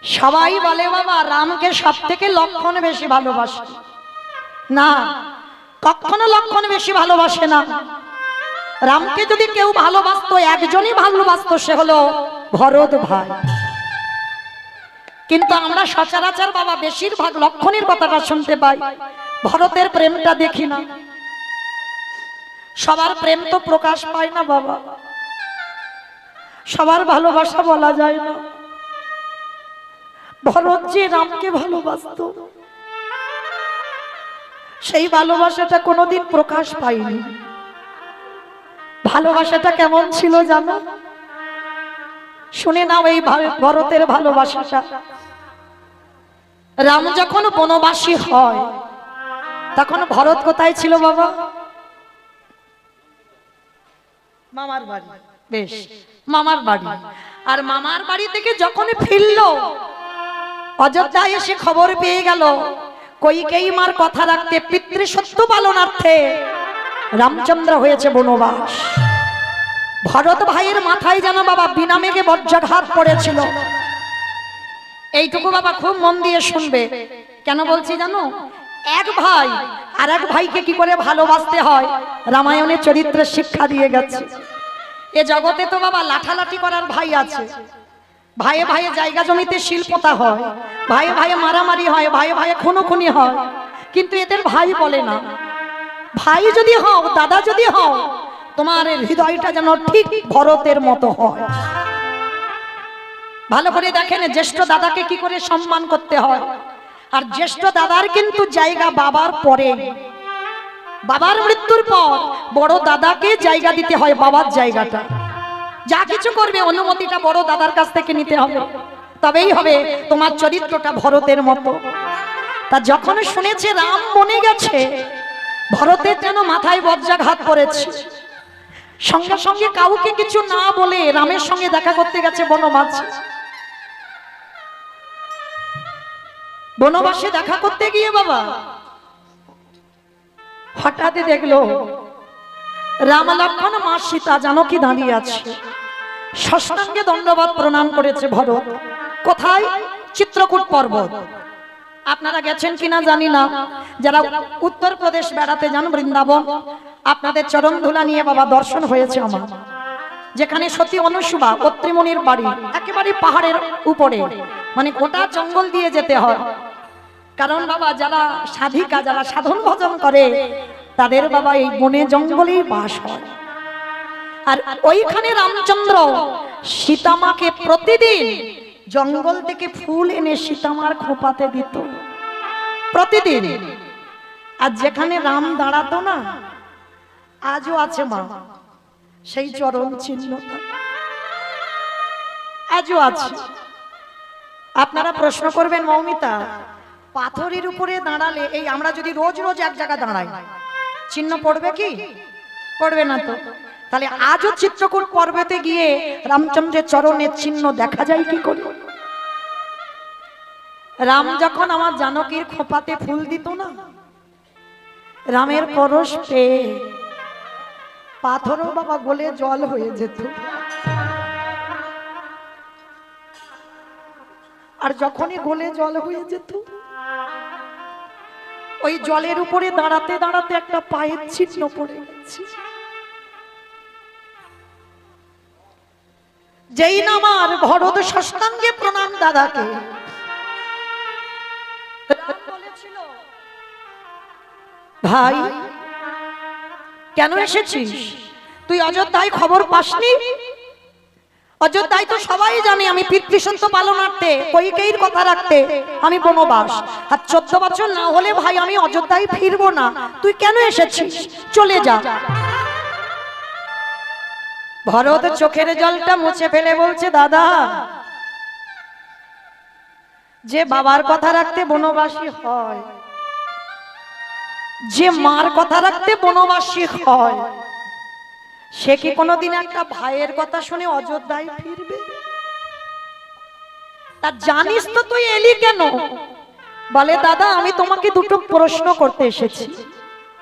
সবাই বলে বাবা রামকে সব থেকে লক্ষণ বেশি ভালোবাসে না, কখনো লক্ষণ বেশি ভালোবাসে না। রামকে যদি কেউ ভালোবাসতো একজনই ভালোবাসতো, সে হলো ভরত ভাই। কিন্তু আমরা সচরাচর বাবা বেশিরভাগ লক্ষণের কথাটা শুনতে পাই, ভরতের প্রেমটা দেখি না। সবার প্রেম তো প্রকাশ পায় না বাবা, সবার ভালোবাসা বলা যায় না। ভরত যে রামকে ভালোবাসতো, সেই ভালোবাসাটা কোনোদিন প্রকাশ পায়নি। ভালোবাসাটা কেমন ছিল জানো? শুনে নাও এই ভরতের ভালোবাসাটা। রাম যখন বনবাসী হয় তখন ভরত কোথায় ছিল বাবা? মামার বাড়ি। বেশ, মামার বাড়ি। আর মামার বাড়ি থেকে যখন ফিরলো, অযোধ্যায় এসে খবর পেয়ে গেল কইকেয়ী মার কথা রাখতে, পিতৃসত্য পালনার্থে রামচন্দ্র হয়েছে বনবাস। ভরত ভাইয়ের মাথায় যেন বাবা বিনা মেঘে বজ্রাঘাত পড়েছিল। এইটুকু বাবা খুব মন দিয়ে শুনবে। কেন বলছি জানো? এক ভাই আর এক ভাইকে কি করে ভালোবাসতে হয় রামায়ণের চরিত্রের শিক্ষা দিয়ে গেছে। এ জগতে তো বাবা লাঠালাঠি করার ভাই আছে, ভাইয়ে ভাইয়ে জায়গা জমিতে শিল্পতা হয়, ভাইয়ে ভাইয়ে মারামারি হয়, ভাইয়ে ভাইয়ে খুনোখুনি হয়, কিন্তু এদের ভাই বলে না। ভাই যদি হও, দাদা যদি হও, তোমার হৃদয়টা যেন ঠিক ভরতের মতো হয়। ভালো করে দেখেন জ্যেষ্ঠ দাদাকে কি করে সম্মান করতে হয়। আর জ্যেষ্ঠ দাদার কিন্তু জায়গা বাবার পরে, বাবার মৃত্যুর পর বড় দাদাকে জায়গা দিতে হয় বাবার জায়গাটা। যা কিছু করবে অনুমতিটা বড় দাদার কাছ থেকে নিতে হবে, তবেই হবে তোমার চরিত্রটা ভরতের মতো। তা যখন শুনেছে রাম বনে গেছে, ভরতের যেন মাথায় বজ্রাঘাত পড়েছে। সঙ্গে সঙ্গে কাউকে কিছু না বলে রামের সঙ্গে দেখা করতে গেছে বনবাসে। বনবাসে দেখা করতে গিয়ে বাবা হঠাৎ দেখলো রাম লক্ষ্মণ মা সীতা জানকী দাঁড়িয়ে আছে। ষষ্ঠাঙ্গে দণ্ডবাদ প্রণাম করেছে ভরত। কোথায়? চিত্রকূট পর্বত। আপনারা গেছেন কিনা জানি না, যারা উত্তরপ্রদেশ বেড়াতে যান বৃন্দাবন, আপনাদের চরণ ধুলা নিয়ে বাবা দর্শন হয়েছে আমার। যেখানে সতী অনুসুবা অত্রিমুনির বাড়ি একেবারে পাহাড়ের উপরে, মানে গোটা জঙ্গল দিয়ে যেতে হয়। কারণ বাবা যারা সাধিকা, যারা সাধন ভজন করে, তাদের বাবা এই বনে জঙ্গলেই বাস হয়। আর ওইখানে রামচন্দ্র সীতামাকে প্রতিদিন জঙ্গল থেকে ফুল এনে সীতামার খোপাতে দিত, প্রতিদিন। আর যেখানে রাম দাঁড়াতো না, আজও আছে মা সেই চরণ চিহ্নটা, আজও আছে। আপনারা প্রশ্ন করবেন মৌমিতা, পাথরের উপরে দাঁড়ালে, এই আমরা যদি রোজ রোজ এক জায়গায় দাঁড়াই, চিহ্ন পড়বে কি? পড়বে না তো। তাহলে আজও চিত্রকূট পর্বতে গিয়ে রামচন্দ্রের চরণের চিহ্ন দেখা যায় কি করে? রাম যখন আমার জানকীর খোপাতে ফুল দিত না, রামের পরশ পেয়ে পাথরও বাবা গলে জল হয়ে যেত। আর যখনই গলে জল হয়ে যেত, ওই জলের উপরে দাঁড়াতে দাঁড়াতে একটা পায়ের চিহ্ন পড়ে গেছে। যেই নামার ভরত ষষ্ঠাঙ্গে প্রণাম দাদাকে, বলেছিল ভাই কেন এসেছিস তুই? অযোধ্যায় খবর পাসনি? অযোধ্যায় তো সবাই জানে আমি পিতৃসত্য পালনার্থে, কইকেয়ীর কথা রাখতে আমি বনবাস। আর 14 বছর না হলে ভাই আমি অযোধ্যায় ফিরবো না। তুই কেন এসেছিস? চলে যা। ভরত চোখের জলটা মুছে ফেলে বলছে, দাদা, যে বাবার কথা রাখতে বনবাসী হয়, যে মার কথা রাখতে বনবাসী হয়, সে কি কোনোদিন একটা ভাইয়ের কথা শুনে অযোধ্যায় ফিরবে? তা জানিস তো তুই এলি কেন? বলে, দাদা আমি তোমাকে দুটো প্রশ্ন করতে এসেছি।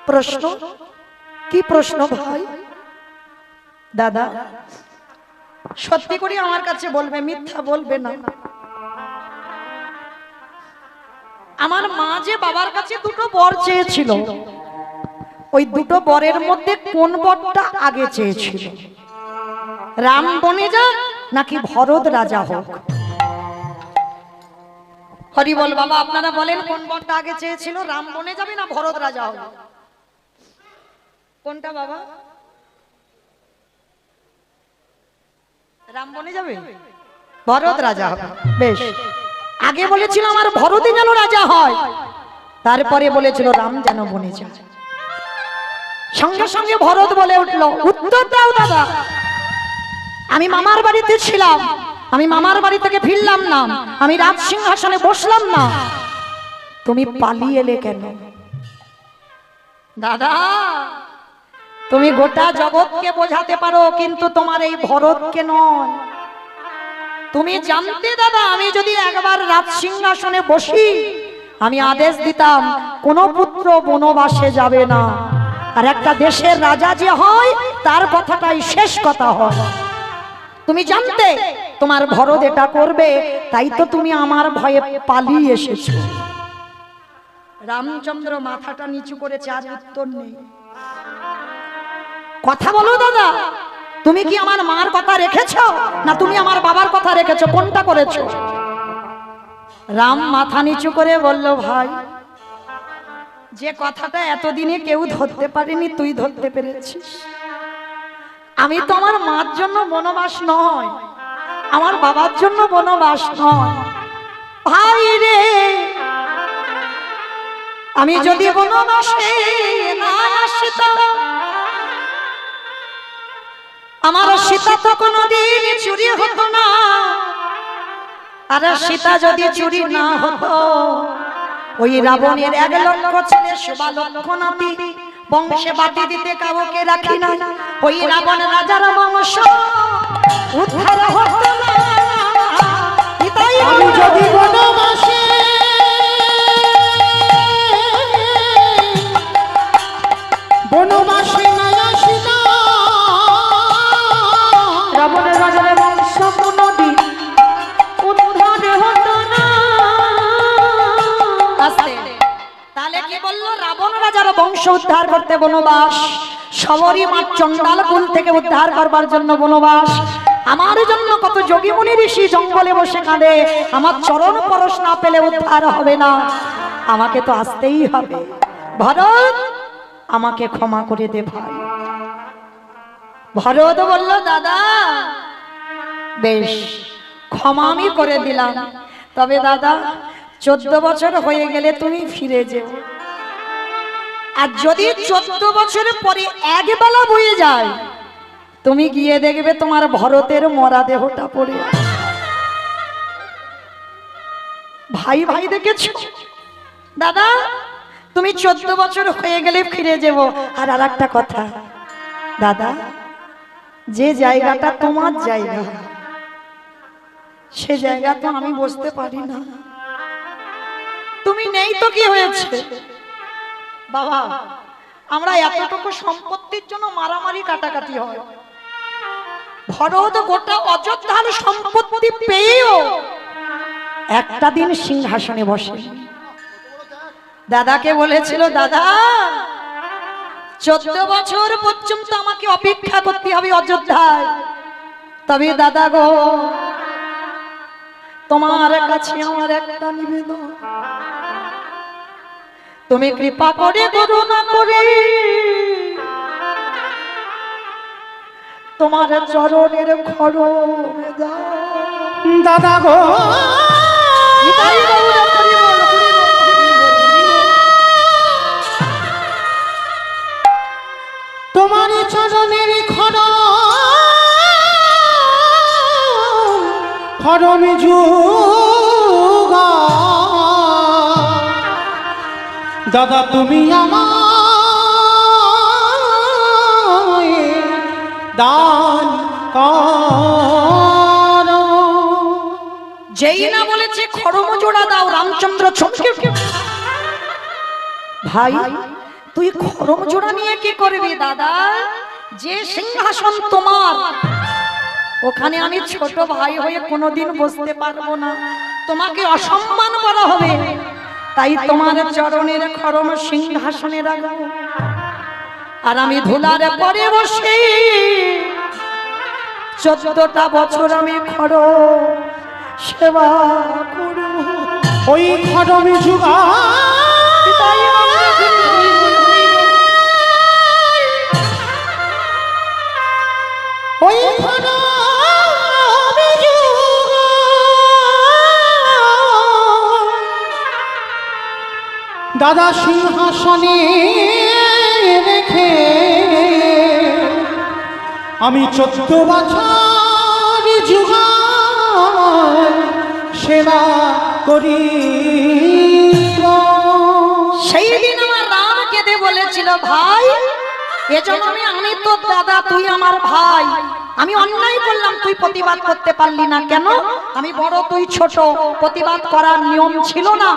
প্রশ্ন? কি প্রশ্ন ভাই? দাদা সত্যি করে আমার কাছে বলবে, মিথ্যা বলবে না। আমার মা যে বাবার কাছে দুটো বর চেয়েছিল, ওই দুটো বরের মধ্যে কোন বরটা আগে চেয়েছিল? রাম বনে যাক নাকি ভরত রাজা হোক? হরি বল বাবা, আপনারা বলেন কোন বরটা আগে চেয়েছিল? রাম বনে যাবে না ভরত রাজা হবে? কোনটা বাবা? রাম বনে যাবে, ভরত রাজা হবে। বেশ, আগে বলেছিল আমার ভরতই যেন রাজা হয়, তারপরে বলেছিল রাম যেন বনে যায়। সঙ্গে সঙ্গে ভরত বলে উঠলো, উত্তর দাও দাদা, আমি মামার বাড়িতে ছিলাম, আমি মামার বাড়ি থেকে ফিরলাম না, আমি রাজ সিংহাসনে বসলাম না, তুমি পালিয়ে এলে কেন? দাদা, তুমি গোটা জগৎকে বোঝাতে পারো, কিন্তু তোমার এই ভরতকে নয়। তুমি জানতে দাদা, আমি যদি একবার রাজ সিংহাসনে বসি, আমি আদেশ দিতাম কোন পুত্র বনবাসে যাবে না, আর একটা দেশের রাজা যে হয় তার কথাটাই শেষ কথা হয়। তুমি জানতে তোমার ভরত এটা করবে, তাই তো তুমি আমার ভয়ে পালিয়ে এসেছো। রামচন্দ্র মাথাটা নিচু করেছে, আর উত্তর নেই। কথা বলো দাদা, তুমি কি আমার মার কথা রেখেছো না তুমি আমার বাবার কথা রেখেছো? কোনটা করেছো? রাম মাথা নিচু করে বলল, ভাই, যে কথাটা এতদিনে কেউ ধরতে পারেনি তুই ধরতে পেরেছিস। আমি তো আমার মার জন্য বনবাস নয়, আমার বাবার জন্য বনবাস নয়। ভাই রে, আমি যদি বনবাসে না আসতাম, আমার সীতা তো কোনোদিন চুরি হতো না, আর সীতা যদি চুরি না হতো, ওই রাবণের 1 লক্ষ ছেলে 1.25 লক্ষ নাতি বংশে বাটি দিতে কাউকে রাখি না, ওই রাবণ রাজার বংশ উদ্ধার হতো না। আমি যদি বনবাসে বনবাসে না আসিতাম, রাবণের রাজার বংশ কোনদিন উদ্ধার হতো না। তাহলে কি বললো? রাবণ রাজার বংশ উদ্ধার করতে বনবাস, সবরই মা চন্ডাল কুল থেকে উদ্ধার করবার জন্য বনবাস। আমার জন্য কত যোগী মুনি ঋষি জঙ্গলে বসে কাঁদে, আমার চরণ পরশ না পেলে উদ্ধার হবে না, আমাকে তো আসতেই হবে। ভরত, আমাকে ক্ষমা করে দে ভাই। ভরত বলল, দাদা বেশ, ক্ষমা আমি করে দিলাম, তবে দাদা 14 বছর হয়ে গেলে তুমি ফিরে যেও, আর যদি 14 বছরের পরে একবেলা বয়ে যায়, তুমি গিয়ে দেখবে তোমার ভরতের মরা দেহটা পড়ে। ভাই ভাই দেখেছ দাদা, তুমি 14 বছর হয়ে গেলে ফিরে যাব। আর আরেকটা কথা দাদা, যে জায়গাটা তোমার জায়গা, সে জায়গা তো আমি বসতে পারি না। তুমি নেই তো কি হয়েছে বাবা, আমরা এতটুকু সম্পত্তির জন্য মারামারি কাটাকাটি হয়। ভরত গোটা অযোধ্যার সম্পত্তি পেয়েও একটা দিন সিংহাসনে বসে। দাদাকে বলেছিল, দাদা 14 বছর পর্যন্ত আমাকে অপেক্ষা করতে হবে অযোধ্যায়, তবে দাদা গো, তোমার কাছে আমার একটা নিবেদন, তুমি কৃপা করে করুণা করে তোমার চরণের খড়ম দাও। দাদা গো, তোমার চরণের খড়ম যুগ, দাদা তুমি আমায় দান করো। যেই না বলেছে খড়ম জোড়া দাও, রামচন্দ্র চমকে ভাই, তুই খড়ম জোড়া নিয়ে কি করবি দাদা? যে সিংহাসন তোমার, ওখানে আমি ছোট ভাই হয়ে কোনোদিন বসতে পারবো না, তোমাকে অসম্মান করা হবে। তাই তোমার চরণের খরম সিংহাসনে রাখবো, আর আমি ধুলার পরে বসে 14টা বছর আমি খর সেবা করব। ওই খরমে যুগা ওই খরমে যুগা দাদা সিংহাসনে রেখে আমি 14 বছর যুগা সেবা করি। সেই দিন আমার রাম কেঁদে বলেছিল, ভাই এজন্য আমি তো দাদা, তুই আমার ভাই, আমি অন্যায় করলাম, তুই প্রতিবাদ করতে পারলি না কেন? আমি বড়, তুই ছোট, প্রতিবাদ করার নিয়ম ছিল না।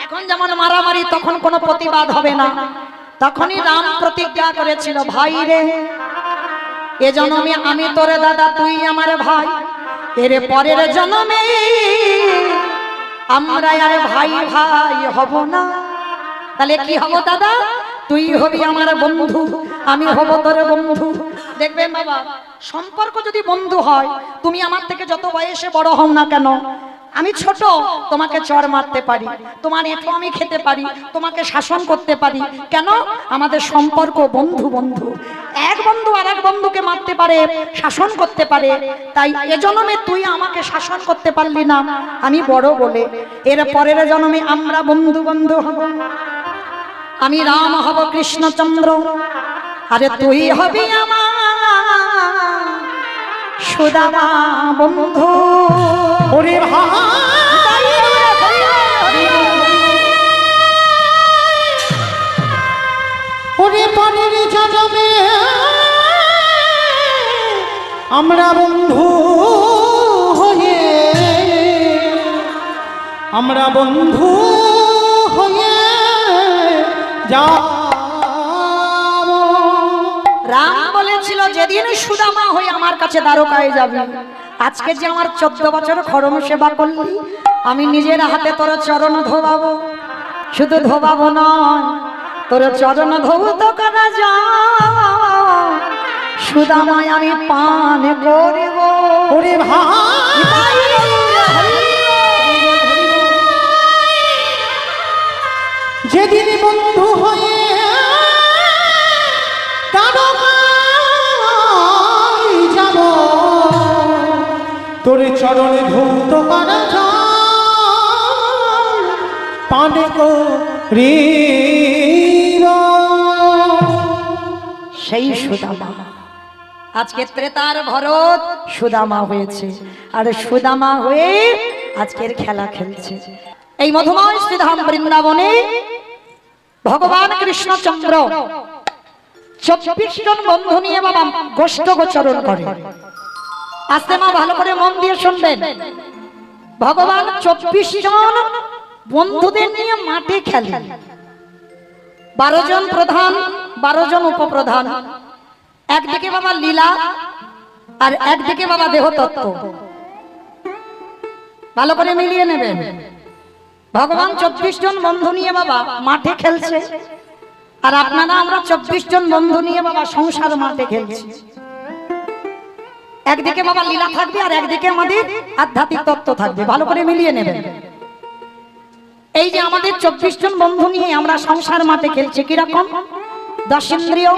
এখন যেমন মারামারি, তখন কোনো প্রতিবাদ হবে না। তখনই রাম প্রতিজ্ঞা করেছিল, ভাই রে এ জন্মে আমি তোরে দাদা, তুই আমার ভাই, এর পরের জন্মে আমরা আর ভাই ভাই হব না। তাহলে কি হব দাদা? তুই হবি আমার বন্ধু, আমি হব তোর বন্ধু। দেখবেন বাবা, সম্পর্ক যদি বন্ধু হয়, তুমি আমার থেকে যত বয়সে বড় হও না কেন, আমি ছোট, তোমাকে চর মারতে পারি, তোমার এঁঠো আমি খেতে পারি, তোমাকে শাসন করতে পারি। কেন? আমাদের সম্পর্ক বন্ধু বন্ধু। এক বন্ধু আর এক বন্ধুকে মারতে পারে, শাসন করতে পারে। তাই এ জন্মে তুই আমাকে শাসন করতে পারলি না, আমি বড় বলে, এর পরের জন্মে আমরা বন্ধু বন্ধু হব। আমি রাম হব কৃষ্ণচন্দ্র, আরে তুই হবি আমার সুদামা বন্ধু। ওরে ভাই ওরে পরের জন্মে আমরা বন্ধু হয়ে, আমরা বন্ধু হয়ে যাব। রাম বলেছিল, যেদিন সুদামা হয়ে আমার কাছে দ্বারকায় যাবি, আজকে যে আমার 14 বছর খরম সেবা করলি, আমি নিজের হাতে তোর চরণ ধোবাবো। শুধু ধোবাবো নয়, তোর চরণ ধৌত করা যা সুদামায় আমি পান করিব। ওরে ভাই যেদিন বন্ধু হয়ে দ্বারকায় যাব, তোর চরণে ধৌত করা যায় পানে করিব। সেই সুদামা আজকে ত্রেতার ভরত সুদামা হয়েছে, আর সুদামা হয়ে আজকের খেলা খেলছে। এই মধুময় শ্রীধাম বৃন্দাবনে ভগবান কৃষ্ণচন্দ্র 24 জন বন্ধু নিয়ে বাবা গোষ্ঠ গোচরণ করে। আস্তে মা ভালো করে মন দিয়ে শুনবেন, ভগবান 24 জন বন্ধুদের নিয়ে মাঠে খেলেন। 12 জন প্রধান, 12 জন উপপ্রধান, একদিকে বাবা লীলা আর একদিকে বাবা দেহতত্ত্ব। ভালো করে মিলিয়ে নেবেন। ভগবান 24 জন বন্ধু নিয়ে বাবা মাঠে খেলছে, আর আপনারা আমরা 24 জন বন্ধু নিয়ে বাবা সংসার মাঠে খেলছি। একদিকে বাবা লীলা থাকবে, আর একদিকে আমাদের আধ্যাত্মিক তত্ত্ব থাকবে। ভালো করে মিলিয়ে নেবেন। এই যে আমাদের 24 জন বন্ধু নিয়ে আমরা সংসার মাঠে খেলছি, কিরকম? 10 ইন্দ্রিয়,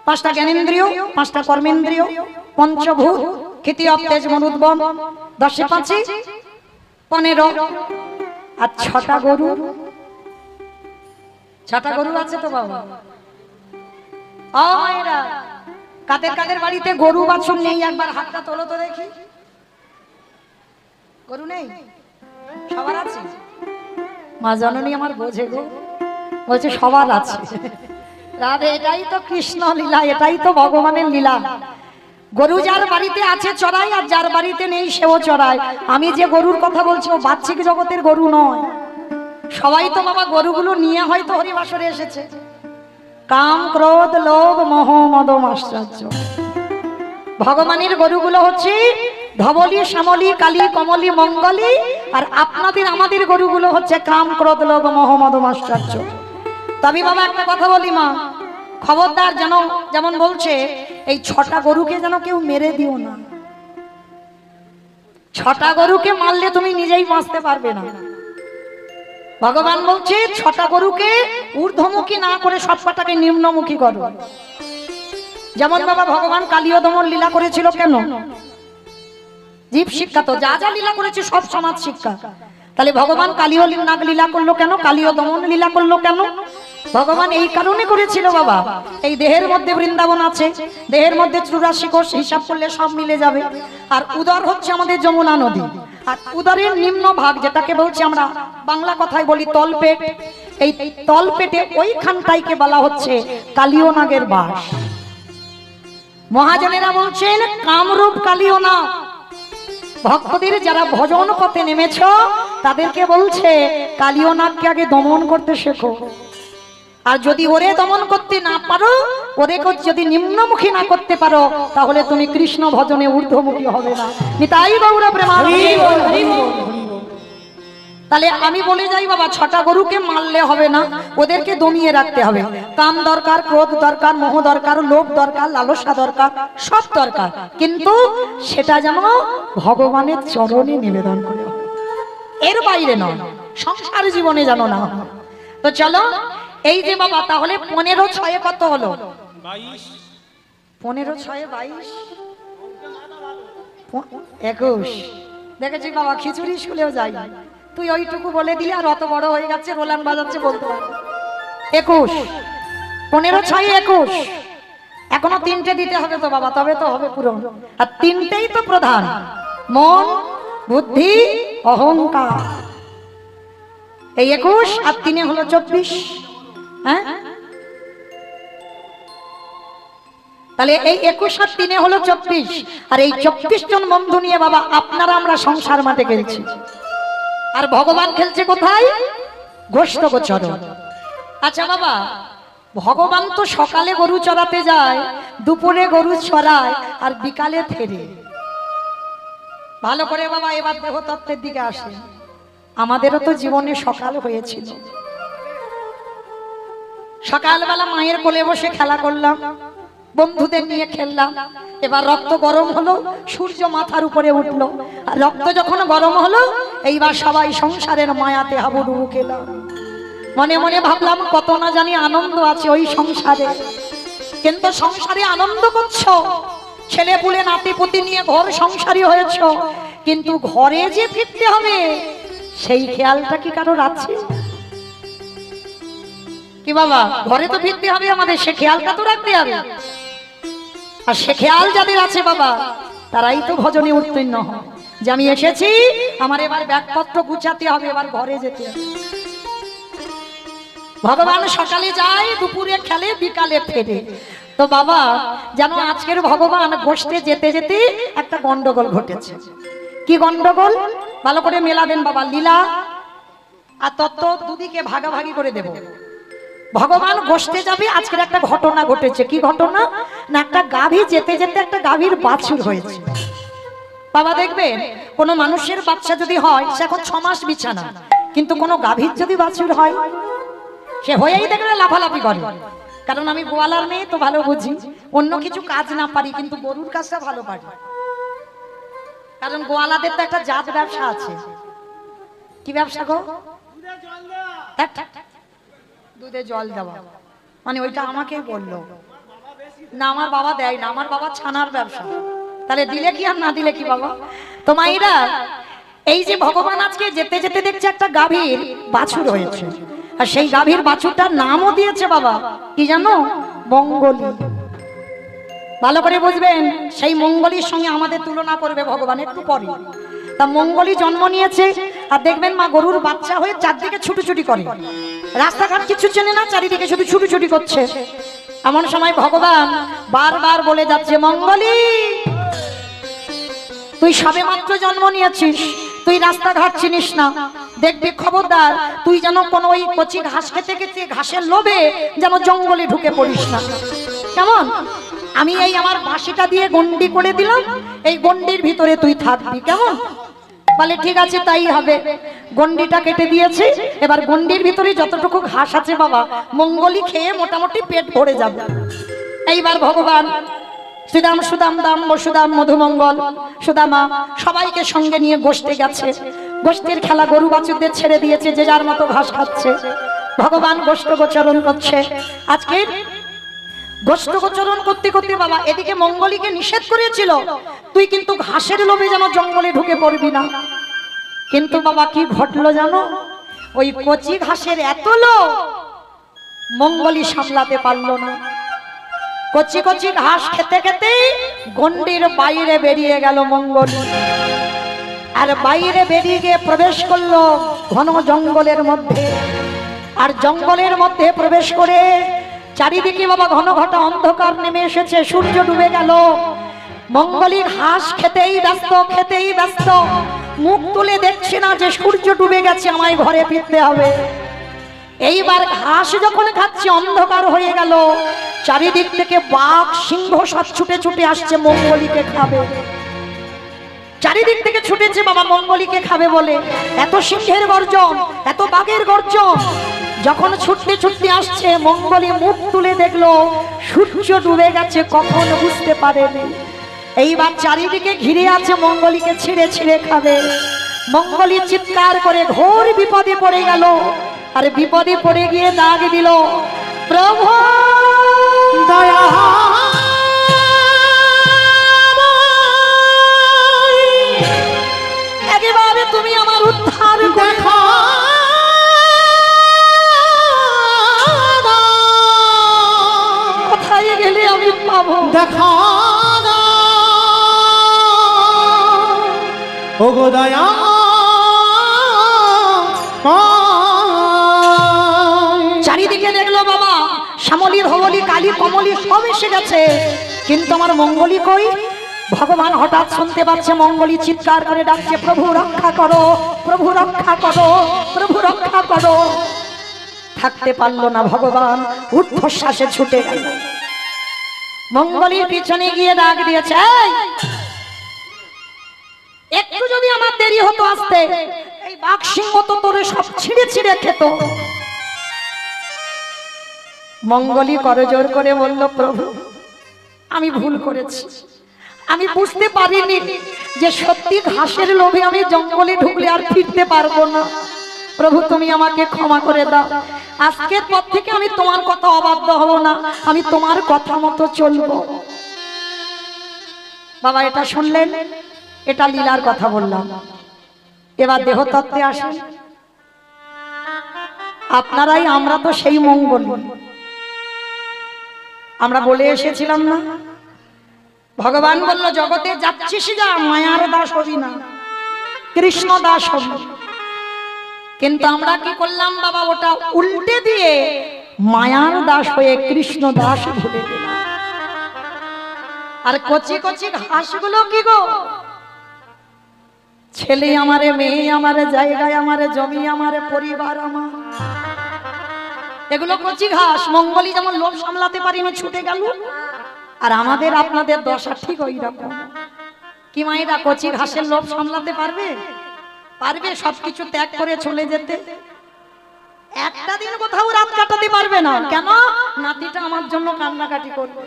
5টা জ্ঞানেন্দ্রিয়, 5টা কর্মেন্দ্রিয়, পঞ্চভূত, ক্ষিতি অপ তেজ মরুদ্বম, 10 5 15, আর 6টা গরু। 6টা গরু আছে তো বাবা? এরা কাদের কাদের বাড়িতে গরু বাছুর নেই? একবার হাতটা তোলো তো দেখি। গরু নেই? সবার আছে? মা জননী আমার বোঝে গো, বলছে সবার আছে। রাধে, এটাই তো কৃষ্ণ লীলা, এটাই তো ভগবানের লীলা। গরু যার বাড়িতে আছে চড়ায়, আর যার বাড়িতে নেই সেও চড়ায়। আমি যে গরুর কথা বলছি ও বাহ্যিক জগতের গরু নয়। সবাই তো বাবা গরুগুলো নিয়ে হয়তো হরিবাসরে এসেছে। কাম ক্রোধ লোভ মোহ মদ মাশ্চর্য, ভগবানের গরুগুলো হচ্ছে ধবলী শ্যামলী কালী কমলী মঙ্গলী আর আপনাদের আমাদের গরুগুলো হচ্ছে কাম, ক্রোধ, লোভ, মোহ, মদ, মাশ্চর্য। তবে বাবা একটা কথা বলি মা, খবরদার যেন, যেমন বলছে এই 6টা গরুকে যেন কেউ মেরে দিও না। 6টা গরুকে মারলে তুমি নিজেই বাঁচতে পারবে না। ভগবান বলছে 6টা গরুকে ঊর্ধ্বমুখী না করে সবকটাকে নিম্নমুখী করো। যেমন বাবা ভগবান কালীয় দমন লীলা করেছিল কেন? জীব শিক্ষা তো, যা যা লীলা করেছে সব সমাজ শিক্ষা। তাহলে ভগবান কালীয় নাগ লীলা করলো কেন? কালীয় দমন লীলা করলো কেন? ভগবান এই কারণে করেছিল বাবা, এই দেহের মধ্যে বৃন্দাবন আছে, দেহের মধ্যে 84 কোষ, হিসাব করলে সব মিলে যাবে। আর উদর হচ্ছে আমাদের যমুনা নদী, আর উদরের নিম্ন ভাগ যেটাকে বলছি আমরা বাংলা কথায় বলি তলপেট, এই তলপেটে ওইখানটাইকে বলা হচ্ছে কালীয় নাগের বাস। মহাজনেরা বলছেন কামরূপ কালীয় নাগ। ভক্তদের যারা ভজন পথে নেমেছ তাদেরকে বলছে কালীয় নাগকে আগে দমন করতে শেখো। আর যদি ওরে দমন করতে না পারো, ওদেরকে যদি নিম্নমুখী না করতে পারো, তাহলে তুমি কৃষ্ণ ভজনে ঊর্ধ্বমুখী হবে না। নিতাই গৌর প্রেমানন্দে। তাহলে আমি বলে যাই বাবা, 6টা গরুকে মারলে হবে না, ওদেরকে দমিয়ে রাখতে হবে। কাম দরকার, ক্রোধ দরকার, মোহ দরকার, লোভ দরকার, লালসা দরকার, সব দরকার, কিন্তু সেটা যেন ভগবানের চরণে নিবেদন করে, এর বাইরে নয়, সংসার জীবনে যেন না। তো চলো, এই যে বাবা, তাহলে 15 6 কত হলো? 15 6 22 21। দেখেছি বাবা, খিচুড়ি স্কুলেও যাই, তুই ওইটুকু বলে দিলি আর অত বড় হয়ে গেছে, রোলান বাজাচ্ছে বলতে পারবো। 21, 15 6 21। এখনো 3টে দিতে হবে তো বাবা, তবে তো হবে পুরো। আর 3টেই তো প্রধান, মন, বুদ্ধি, অহংকার। এই 21 আর 3 হলো 24। হ্যাঁ, তাহলে এই 21 আর 3 হলো 24। আর এই 24 জন বন্ধু নিয়ে বাবা আপনারা আমরা সংসার মাঠে খেলছি। আর ভগবান খেলছে কোথায়? গোষ্ঠ গোচর। আচ্ছা বাবা, ভগবান তো সকালে গরু চড়াতে যায়, দুপুরে গরু চড়ায়, আর বিকালে ফেরে। ভালো করে বাবা এবার দেহতত্ত্বের দিকে আসে। আমাদেরও তো জীবনে সকাল হয়েছিল, সকালবেলা মায়ের কোলে বসে খেলা করলাম, বন্ধুদের নিয়ে খেললাম। এবার রক্ত গরম হলো, সূর্য মাথার উপরে উঠলো, আর রক্ত যখন গরম হলো, এইবার সবাই সংসারের মায়াতে হাবুডুবু খেলাম। মনে মনে ভাবলাম কত না জানি আনন্দ আছে ওই সংসারে, কিন্তু সংসারে আনন্দ করছো, ছেলে পুলে নাতি পুতি নিয়ে ঘর সংসারী হয়েছ, কিন্তু ঘরে যে ফিরতে হবে সেই খেয়ালটা কি কারোর আছে? কি বাবা, ঘরে তো ফিরতে হবে আমাদের, সে খেয়ালটা তো রাখতে হবে। আর সে খেয়াল যাদের আছে বাবা, তারাই তো ভজনে উত্তীর্ণ হয়, যে আমি এসেছি, আমার এবার ব্যাগপত্র গুছাতে হবে, এবার ঘরে যেতে হবে। ভগবান সকালে যায়, দুপুরে খেলে, বিকালে ফেরে। তো বাবা যেন আজকের ভগবান গোষ্ঠে যেতে যেতে একটা গন্ডগোল ঘটেছে। কি গন্ডগোল? ভালো করে মেলাবেন বাবা, লীলা আর তত্ত্ব দুদিকে ভাগাভাগি করে দেব। ভগবান গোষ্ঠে যাবে, আজকের একটা ঘটনা ঘটেছে। কি ঘটনা? না, একটা গাভী যেতে যেতে একটা গাভীর বাছুর হয়েছে। বাবা দেখবেন, কোন মানুষের বাচ্চা যদি হয়, সে এখন 6 মাস বিছানা, কিন্তু কোন গাভীর যদি বাছুর হয়, সে হয়েই দেখবে লাফালাফি করে। কারণ আমি গোয়ালার মেয়ে তো ভালো বুঝি, অন্য কিছু কাজ না পারি, কিন্তু গরুর কাজটা ভালো পারি। কারণ গোয়ালাদের তো একটা জাত ব্যবসা আছে। কি ব্যবসা গো? দুধে জল দেওয়া, মানে ওইটা আমাকে বললো না, আমার বাবা দেয় না, আমার বাবা ছানার ব্যবসা। তাহলে দিলে কি আর না দিলে কি বাবা? তো মাইরা, এই যে ভগবান আজকে যেতে যেতে দেখছে একটা গাভীর বাছুর হয়েছে, আর সেই গাভীর বাছুরটার নামও দিয়েছে বাবা, কি জানো? মঙ্গলী। ভালো করে বুঝবেন, সেই মঙ্গলীর সঙ্গে আমাদের তুলনা করবে ভগবান একটু পরে। তা মঙ্গলী জন্ম নিয়েছে, আর দেখবেন মা গরুর বাচ্চা হয়ে চারদিকে ছুটোছুটি করে, রাস্তাঘাট কিছু চেনে না, চারিদিকে শুধু ছুটোছুটি করছে। এমন সময় ভগবান বারবার বলে যাচ্ছে, মঙ্গলী তুই সবে মাত্র জন্ম নিয়েছিস, তুই রাস্তাঘাট চিনিস না, দেখবি খবরদার তুই যেন কোনো ওই কচি ঘাস খেতে খেতে ঘাসের লোভে যেন জঙ্গলে ঢুকে পড়িস না। কেমন? আমি এই আমার বাঁশিটা দিয়ে গন্ডি করে দিলাম, এই গন্ডির ভিতরে তুই থাকবি, কেমন? বলে ঠিক আছে তাই হবে। গন্ডিটা কেটে দিয়েছি, এবার গন্ডির ভিতরে যতটুকু ঘাস আছে বাবা মঙ্গলি খেয়ে মোটামুটি পেট ভরে যাবে। এইবার ভগবান শ্রীরাম সুদাম দাম বসুদাম মধুমঙ্গল সুদামা সবাইকে সঙ্গে নিয়ে গোষ্ঠে গেছে। গোষ্ঠীর খেলা গরু বাছুরদের ছেড়ে দিয়েছে, যে যার মতো ঘাস খাচ্ছে। ভগবান গোষ্ঠ গোচরণ করছে। আজকে গোষ্ঠ গোচরণ করতে করতে বাবা এদিকে মঙ্গলীকে নিষেধ করেছিল, তুই কিন্তু ঘাসের লোভে যেন জঙ্গলে ঢুকে পড়বি না। কিন্তু বাবা কি ঘটলো জানো, ওই কচি ঘাসের এত লোভ মঙ্গলী সামলাতে পারলো না। কচি কচি ঘাস খেতে খেতে গন্ডির বাইরে বেরিয়ে গেল মঙ্গলী। আর বাইরে বেরিয়ে গিয়ে প্রবেশ করলো ঘন জঙ্গলের মধ্যে। আর জঙ্গলের মধ্যে প্রবেশ করে চারিদিকে বাবা ঘন ঘটা অন্ধকার নেমে এসেছে, সূর্য ডুবে গেল। মঙ্গলী ঘাস খেতেই ব্যস্ত, খেতেই ব্যস্ত, মুখ তুলে দেখছে না যে সূর্য ডুবে গেছে, আমায় ঘরে ফিরতে হবে। এইবার ঘাস যখন খাচ্ছে অন্ধকার হয়ে গেল, চারিদিক থেকে বাঘ সিংহ সব ছুটে ছুটে আসছে মঙ্গলীকে খাবে। চারিদিক থেকে ছুটেছে বাবা মঙ্গলীকে খাবে বলে। এত সিংহের গর্জন, এত বাঘের গর্জন, যখন ছুটতে ছুটতে আসছে মঙ্গলী মুখ তুলে দেখলো সূর্য ডুবে গেছে, কখন বুঝতে পারেনি। এইবার চারিদিকে ঘিরে আছে মঙ্গলীকে ছিঁড়ে ছিঁড়ে খাবে। মঙ্গলী চিৎকার করে ঘোর বিপদে পড়ে গেল। আর বিপদে পড়ে গিয়ে ডাক দিল, প্রভু দয়া একেবারে তুমি আমার উদ্ধার দেখা কোথায় গেলে আমি পাবো? দেখা ও গো দয়া চারিদিকে দেখলো বাবা শ্যামলী ধবলী কালী কমলী সব এসে গেছে, কিন্তু আমার মঙ্গলী কই? ভগবান হঠাৎ শুনতে পাচ্ছে মঙ্গলী চিৎকার করে ডাকছে, প্রভু রক্ষা করো, প্রভু রক্ষা করো, প্রভু রক্ষা করো। থাকতে পারলো না ভগবান, ঊর্ধ্বশ্বাসে ছুটে গেল। মঙ্গলীর পিছনে গিয়ে ডাক দিয়েছে, একটু যদি আমার দেরি হতো আসতে, এই বাঘ সিংহ তো তোরে সব ছিঁড়ে ছিঁড়ে খেত। মঙ্গলী করজোর করে বলল, প্রভু আমি ভুল করেছি, আমি বুঝতে পারিনি যে সত্যি ঘাসের লোভে আমি জঙ্গলে ঢুকলে আর ফিরতে পারবো না। প্রভু তুমি আমাকে ক্ষমা করে দাও, আজকের পর থেকে আমি তোমার কথা অবাধ্য হব না, আমি তোমার কথা মতো চলবো। বাবা এটা শুনলেন, এটা লীলার কথা বললাম। এবার দেহতত্ত্বে আসেন। আপনারাই আমরা তো সেই মঙ্গল, আমরা বলে এসেছিলাম না, ভগবান বলল জগতে যাচ্ছিস যা, মায়ার দাস হবি না, কৃষ্ণ দাস হবি। কিন্তু আমরা কি করলাম বাবা, ওটা উল্টে দিয়ে মায়ার দাস হয়ে কৃষ্ণ দাস ভুলে গেলাম। আর কচি কচি ঘাসগুলো কি গো, ছেলে আমারে, মেয়ে আমারে, জায়গায় আমারে, জমি আমারে, পরিবার আমার, এগুলো কচি ঘাস। মঙ্গলী যেমন লোভ সামলাতে পারিনি ছুটে গেল, আর আমাদের আপনাদের দশা ঠিক ওই রকম। কি মায়েরা কচি ঘাসের লোভ সামলাতে পারবে? পারবে সবকিছু ত্যাগ করে চলে যেতে? একটা দিন কোথাও রাত কাটাতে পারবে না। কেন? নাতিটা আমার জন্য কান্নাকাটি করবে,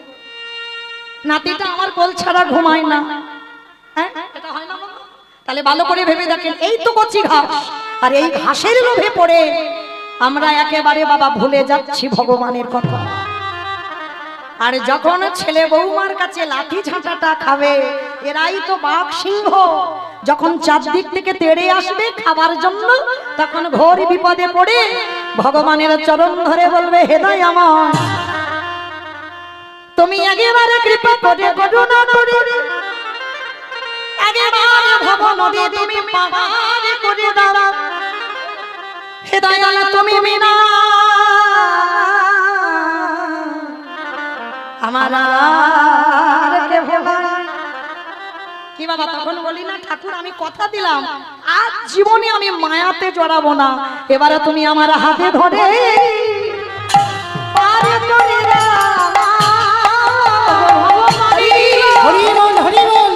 নাতিটা আমার কোল ছাড়া ঘুমায় না। হ্যাঁ এটা হয় না বাবা? তাহলে ভালো করে ভেবে দেখেন, এই তো কচি ঘাস, আর এই ঘাসের লোভে পড়ে আমরা একেবারে বাবা ভুলে যাচ্ছি ভগবানের কথা। আর যখন ছেলে বৌমার কাছে লাঠি ঝাঁটাটা খাবে, এরাই তো বাঘ সিংহ, যখন চারদিক থেকে তেড়ে আসবে খাবার জন্য, তখন ঘোর বিপদে পড়ে ভগবানের চরণ ধরে বলবে, হে দয়াময় আমার, তুমি একেবারে কৃপা করে করুণা করে একেবারে ভব নদী তুমি পার করে দাও, হে দয়াল তুমি বিনা আমার আর কেহ নাই। কি বাবা তখন বলি না, ঠাকুর আমি কথা দিলাম আজ জীবনে আমি মায়াতে জড়াবো না, এবারে তুমি আমার হাতে ধরে পার করে দাও। হরি বল, হরি বল।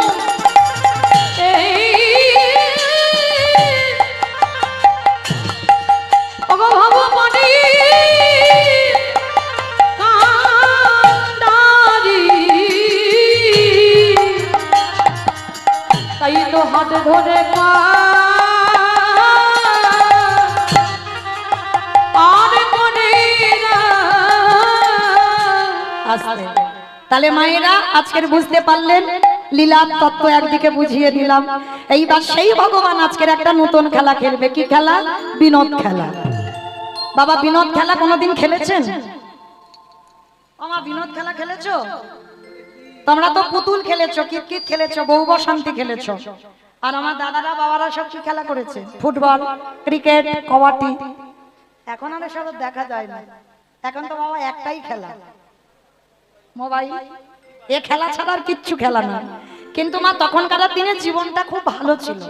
হাত ধরে আসতে। তাহলে মায়েরা আজকের বুঝতে পারলেন লীলার তত্ত্ব একদিকে বুঝিয়ে দিলাম। এইবার সেই ভগবান আজকের একটা নতুন খেলা খেলবে। কি খেলা? বিনোদ খেলা। বাবা বিনোদ খেলা কোনোদিন খেলেছেন? আমা বিনোদ খেলা খেলেছো? তোমরা তো পুতুল খেলেছো, কিতকিত খেলেছো, বউ বসন্তী খেলেছো। আর আমার দাদারা বাবারা সব কি খেলা করেছে? Football, cricket, kabaddi. এখন আর এসব দেখা যায় না। এখন তো বাবা একটাই খেলা, মোবাইল। এ খেলা ছাড়া আর কিচ্ছু খেলা না। কিন্তু মা তখনকার দিনে জীবনটা খুব ভালো ছিল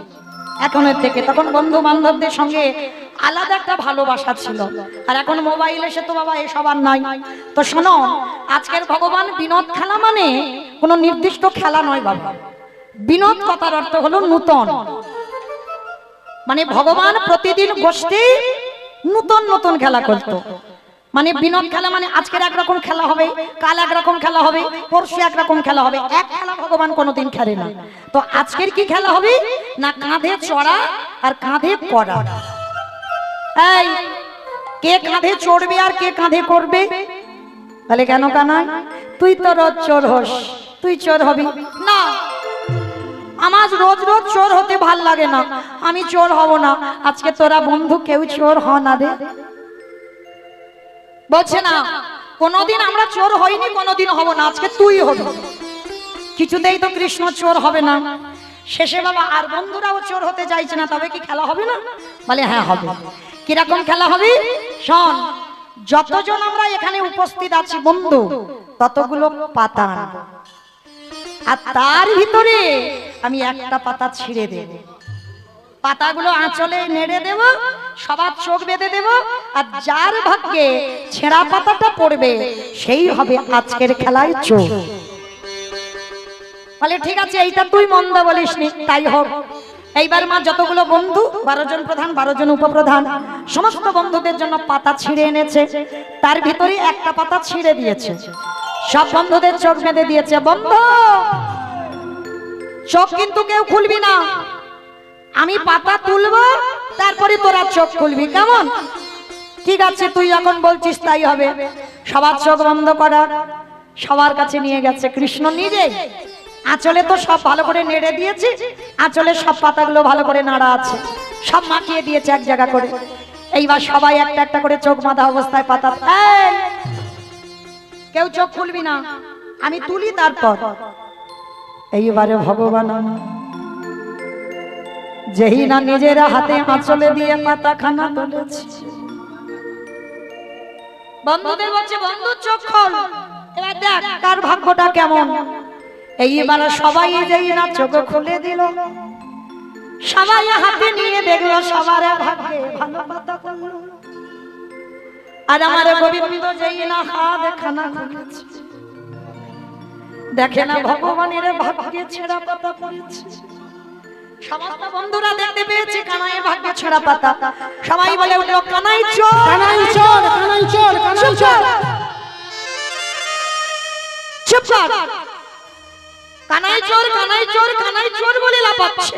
এখনের থেকে। তখন বন্ধু বান্ধবদের সঙ্গে আলাদা একটা ভালোবাসা ছিল। আর এখন মোবাইল এসে তো বাবা এসব আর নাই। তো শোনো, আজকের ভগবান বিনোদ খেলা মানে কোনো নির্দিষ্ট খেলা নয় বাবা। বিনোদ কথার অর্থ হলো নূতন। মানে ভগবান প্রতিদিন গোষ্ঠী নতুন নতুন খেলা করতো। মানে বিনোদ খেলা মানে আজকের একরকম খেলা হবে, কাল একরকম খেলা হবে, পরশু একরকম খেলা হবে। এক খেলা ভগবান কোনোদিন খেলে না। তো আজকের কি খেলা হবে না? কাঁধে চড়া আর কাঁধে করা। এই কে কাঁধে চড়বে আর কে কাঁধে করবে? তাহলে কেন কানাই? তুই তো রোজ চোর হোস, তুই চোর হবি না। আমার রোজ রোজ চোর হতে ভাল লাগে না, আমি চোর হব না। আজকে তোরা বন্ধু কেউ চোর হ না রে। বলছে না কোনদিন আমরা চোর হইনি, কোনদিন হব না, আজকে তুই হবি। কিছুতেই তো কৃষ্ণ চোর হবে না। শেষে বাবা আর বন্ধুরাও চোর হতে চাইছে না। তবে কি খেলা হবে না? বলে হ্যাঁ হবে। কিরকম খেলা হবে শোন। যতজন আমরা এখানে উপস্থিত আছি বন্ধু, ততগুলো পাতা আনবো। আর তার ভিতরে আমি একটা পাতা ছিঁড়ে দেব। পাতাগুলো আঁচলে নেড়ে দেব, সবার চোখ বেঁধে দেব। আর যার ভাগ্যে ছেঁড়া পাতাটা পড়বে সেই হবে আজকের খেলায় চোর। বলে ঠিক আছে, এইটা তুই মন্দ বলিসনি, তাই হোক। এইবার মা যতগুলো বন্ধু, 12 জন প্রধান, 12 জন উপপ্রধান, সমস্ত বন্ধুদের জন্য পাতা ছিঁড়ে এনেছে। তার ভিতরে একটা পাতা ছিঁড়ে দিয়েছে। সব বন্ধুদের চোখ বেঁধে দিয়েছে। বন্ধু চোখ কিন্তু কেউ খুলবি না। আমি পাতা তুলবো, তারপরে তোরা চোখ খুলবি, কেমন? ঠিক আছে, তুই যখন বলছিস তাই হবে। সবার চোখ বন্ধ করা। সবার কাছে নিয়ে গেছে কৃষ্ণ নিজে। আঁচলে তো সব ভালো করে নেড়ে দিয়েছি, আঁচলে সব পাতাগুলো ভালো করে নাড়া আছে, সব মাখিয়ে দিয়েছে এক জায়গা করে। এইবার সবাই একটা একটা করে চোখ বাঁধা অবস্থায় পাতা। কেউ চোখ খুলবি না, আমি তুলি তারপর। এইবারে ভগবান যেই না নিজেরা হাতে আঁচলে দিয়ে পাতা খানা তুলেছে, বন্ধুদের বলছে বন্ধু চোখ খোল, এবার দেখ কার ভাগ্যটা কেমন। এইবার সবাই যেই না চোখ খুলে দিল, সবাই হাতে নিয়ে দেখলো সবার ভাগ্যে ভালো পাতা পড়লো। আর আমার গোবিন্দ যেই না হাত খানা খুলেছে, দেখে না ভগবানের ভাগ্যে ছেঁড়া পাতা পড়েছে। সমস্ত বন্ধুরা দেখতে পেয়েছে কানাইয়ের ভাগ্যে ছেঁড়া পাতা। সবাই বলে উঠলো কানাই চোর, কানাই চোর, কানাই চোর, কানাই চোর। চুপ কর। কানাই চোর, কানাই চোর, কানাই চোর বলে লাপাচ্ছে।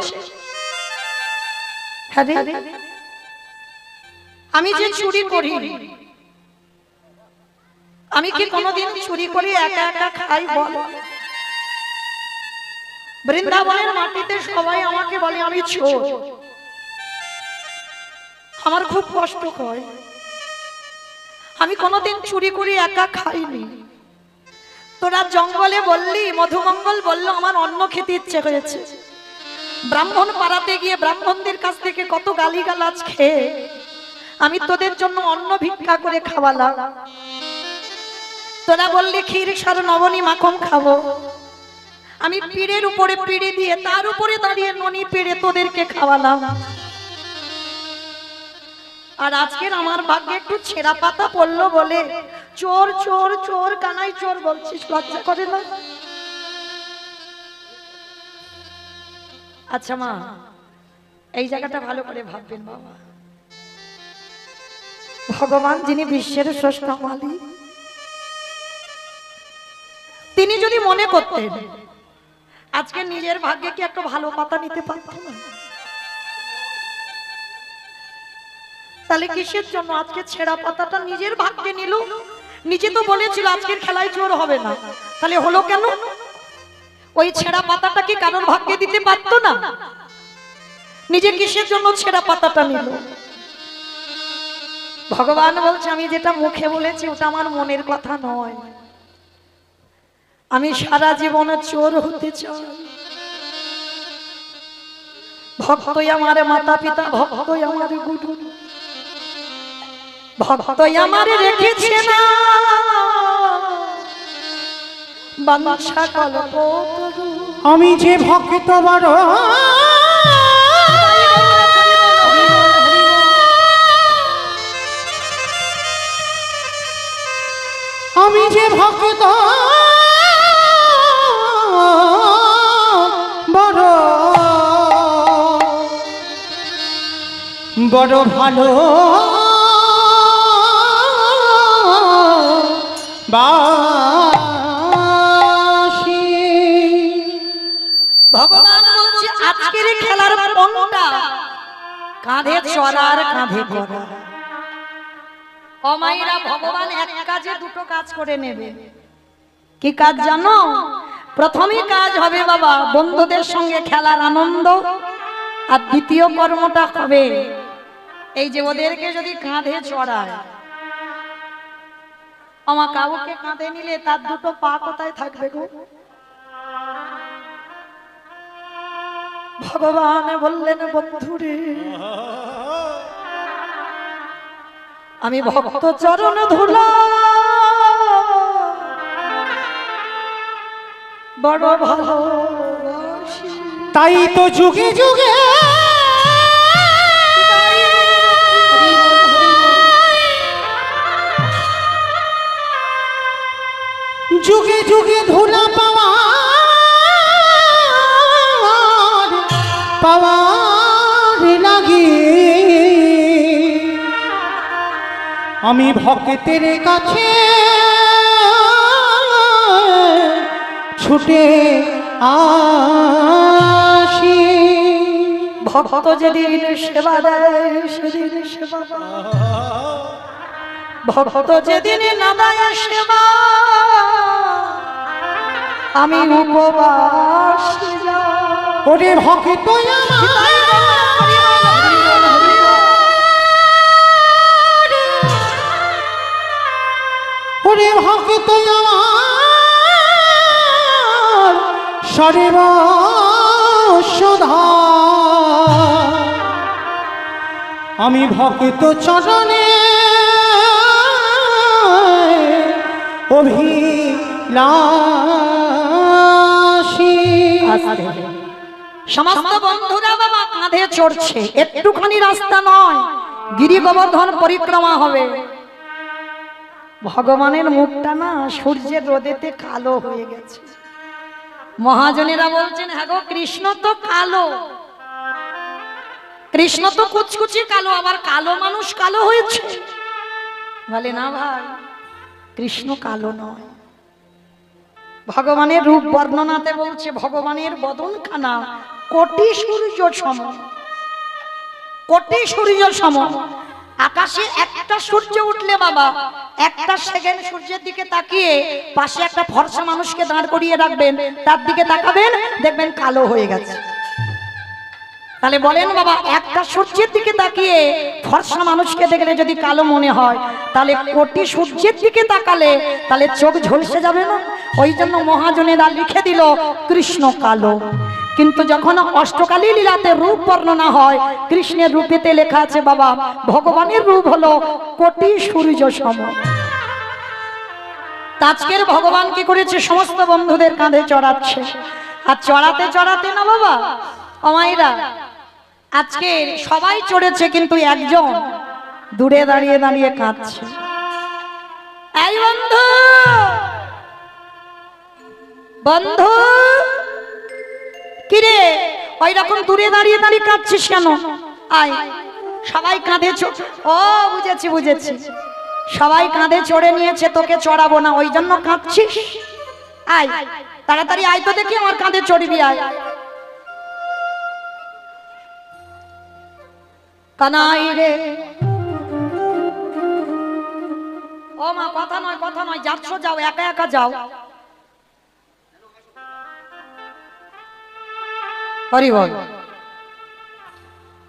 আমি যে চুরি করি, আমি কি কোনোদিন চুরি করি একা একা খাই বল? বৃন্দাবনের মাটিতে সবাই আমাকে বলে আমি চোর। আমার খুব কষ্ট হয়। আমি কোনোদিন চুরি করি একা খাইনি। তোরা জঙ্গলে বললি, মধুমঙ্গল বলল আমার অন্ন খেতে ইচ্ছে হয়েছে। ব্রাহ্মণ পাড়াতে গিয়ে ব্রাহ্মণদের কাছ থেকে কত গালিগালাজ খেয়ে আমি তোদের জন্য অন্ন ভিক্ষা করে খাওয়ালাম। তোরা বললি ক্ষীর সার নবনী মাখন খাবো। আমি পিড়ের উপরে পিড়ে দিয়ে তার উপরে দাঁড়িয়ে ননি পেড়ে তোদেরকে খাওয়ালাম। আর আজকের আমার ভাগ্যে একটু ছেঁড়া পাতা পড়লো বলে চোর চোর চোর কানাই চোর বলছিস, লজ্জা করে না? আচ্ছা মা, এই জায়গাটা ভালো করে ভাববেন বাবা। ভগবান যিনি বিশ্বের স্রষ্টা মালিক, তিনি যদি মনে করতেন আজকে নিজের ভাগ্যে কি একটা ভালো পাতা নিতে পারতো না? তাহলে কিসের জন্য আজকে ছেঁড়া পাতাটা নিজের ভাগ্যে নিল? নিজে তো বলেছিল আজকের খেলায় জোর হবে না, তাহলে হলো কেন? ওই ছেঁড়া পাতাটা কি কারোর ভাগ্যে দিতে পারতো না? নিজে কিসের জন্য ছেঁড়া পাতাটা নিল? ভগবান বলছে আমি যেটা মুখে বলেছি ওটা আমার মনের কথা নয়। আমি সারা জীবনে চোর হতে চাই। ভক্তই আমার মাতা পিতা, ভক্তই আমার গুরু, ভক্তই আমার রেখেছে না বাঞ্ছা কল্পতরু। আমি যে ভক্ত বড়, আমি যে ভক্ত বড় বড় ভালো বাসি। ভগবান বলছে আজকের খেলার পণটা কাঁধে চড়ার কাঁধে করা। অমাইরা ভগবান এক কাজে দুটো কাজ করে নেবে। কি কাজ জানো? প্রথমে কাজ হবে বাবা বন্ধুদের সঙ্গে খেলার আনন্দ, আর দ্বিতীয় কর্মটা হবে এই যে ওদেরকে যদি কাঁধে চড়ায়। আমার কাউকে কাঁধে নিলে তার দুটো পা কোথায় থাকবে গো? ভগবান বললেন বন্ধুরে আমি ভক্ত চরণ ধুলা বড় ভালোবাসি। তাই তো যুগে যুগে যুগে যুগে ধুলা পাওয়ার লাগি আমি ভক্তের কাছে ছুটে আসি। ভক্ত যেদিন সেবা দেয় সেদিন সেবা পায়। ভক্ত যেদিন না দেয় সেবা আমি উপবাস যাই। ওরে ভক্ত ওরে ভক্ত আমার সর্বসুধা আমি ভক্ত চরণে অভিলাষী। সমস্ত বন্ধুরা বাবা কাঁধে চড়ছে, একটুখানি রাস্তা নয়, গিরি গোবর্ধন পরিক্রমা হবে। ভগবানের মুখটা না সূর্যের রোদেতে কালো হয়ে গেছে। মহাজনেরা বলছেন হ্যাঁ গো কৃষ্ণ তো কালো, কৃষ্ণ তো কুচকুচি কালো, আবার কালো মানুষ কালো হয়েছে? বলে না ভাই, কৃষ্ণ কালো নয়। ভগবানের রূপ বর্ণনাতে বলছে ভগবানের বদনখানা কোটি সূর্য সম, কোটি সূর্য সম। আকাশে একটা সূর্য উঠলে বাবা একটা সেকেন্ড সূর্যের দিকে তাকিয়ে পাশে একটা ফর্সা মানুষকে দাঁড় করিয়ে রাখবেন, তার দিকে তাকাবেন দেখবেন কালো হয়ে গেছে। তাহলে বলেন বাবা একটা সূর্যের দিকে তাকিয়ে ফর্সা মানুষকে দেখলে যদি কালো মনে হয়, তাহলে কোটি সূর্যের দিকে তাকালে তাহলে চোখ ঝলসে যাবে না? ওই জন্য মহাজনেরা লিখে দিল কৃষ্ণ কালো। কিন্তু যখন অষ্টকালী লীলাতে রূপ বর্ণনা হয় কৃষ্ণের রূপেতে লেখা আছে বাবা ভগবানের রূপ হলো কোটি সূর্য সম। আজকের ভগবান কি করেছে? সমস্ত বন্ধুদের কাঁধে চড়াচ্ছে। আর চড়াতে চড়াতে না বাবা অমাইরা আজকে সবাই চড়েছে কিন্তু একজন দূরে দাঁড়িয়ে দাঁড়িয়ে কাঁদছে। এই বন্ধু, বন্ধু কিরে ওই রকম দূরে দাঁড়িয়ে দাঁড়িয়ে কাঁদছিস কেন? আয়, সবাই কাঁধে ও বুঝেছি বুঝেছি, সবাই কাঁধে চড়ে নিয়েছে, তোকে চড়াবো না ওই জন্য কাঁদছিস। আয় তাড়াতাড়ি আয় তো দেখি, আমার কাঁধে চড়বি, আয়। কানাই রে, ও মা, কথা নয়, কথা নয়, যাচ্ছ যাও, একা একা যাও। হরি বল।